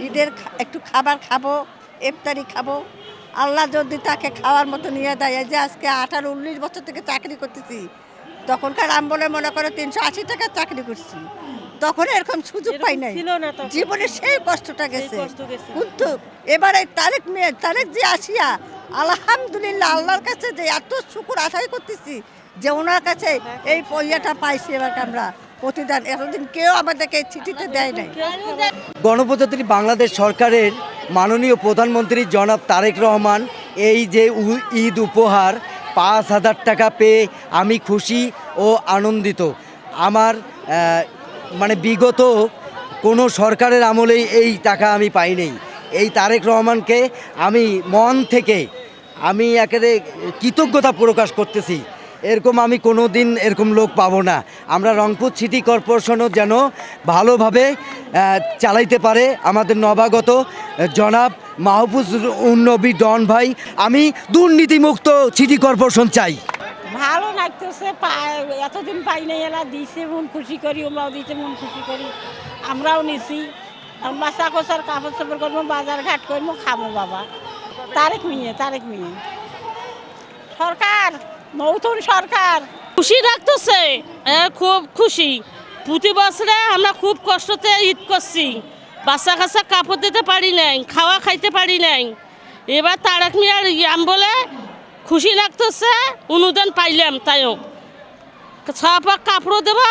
ঈদের একটু খাবার খাবো, ইফতারি খাবো। আল্লাহ যদি তাকে খাওয়ার মতো নিয়ে দেয়। এই যে আজকে 18-19 বছর থেকে চাকরি করতেছি, তখনকার আমলে মনে করে 380 টাকার চাকরি করছি, তখন এরকম সুযোগ পাই নাই। জীবনে সেই কষ্টটা গেছে। কিন্তু এবারে তারেক যে আসিয়া আলহামদুলিল্লাহ আল্লাহর কাছে যে এত শুকুর আদায় করতেছি যে ওনার কাছে এই পইয়াটা পাইছি। এবার আমরা প্রতিদান, এতদিন কেউ আমাদেরকে চিঠিতে দেয় নাই। গণপ্রজাতন্ত্রী বাংলাদেশ সরকারের মাননীয় প্রধানমন্ত্রী জনাব তারেক রহমান এই যে ঈদ উপহার 5,000 টাকা পেয়ে আমি খুশি ও আনন্দিত। আমার মানে বিগত কোনো সরকারের আমলেই এই টাকা আমি পাইনি। এই তারেক রহমানকে আমি মন থেকে আমি একেবারে কৃতজ্ঞতা প্রকাশ করতেছি। এরকম আমি কোনো দিন এরকম লোক পাবো না। আমরা রংপুর সিটি কর্পোরেশনও যেন ভালোভাবে চালাইতে পারে আমাদের নবাগত জনাব মাহফুজ উন-নবী ডন ভাই। আমি দুর্নীতিমুক্ত সিটি কর্পোরেশন চাই। ভালো লাগতেছে, এতদিন পাই নাই, এলা দিছে মন খুশি করি, আমরাও দিতে মন খুশি করি, আমরাও নিছি। বাচ্চা কোচার কাপড় চাপড় করবো, বাজার ঘাট করবো, খাবো। বাবা তারেক মিয়া সরকার, নতুন সরকার খুশি রাখতেছে, খুব খুশি। প্রতি বছরে আমরা খুব কষ্টতে ঈদ করছি, বাচ্চা কাচ্চা কাপড় দিতে পারি নাই, খাওয়া খাইতে পারি নাই। এবার তারেক মিয়ার ইয়াম বলে খুশি লাগতেছে, অনুদান পাইলাম, তাইও 6 পাক কাপড়ও দেবো,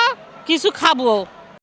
কিছু খাবো।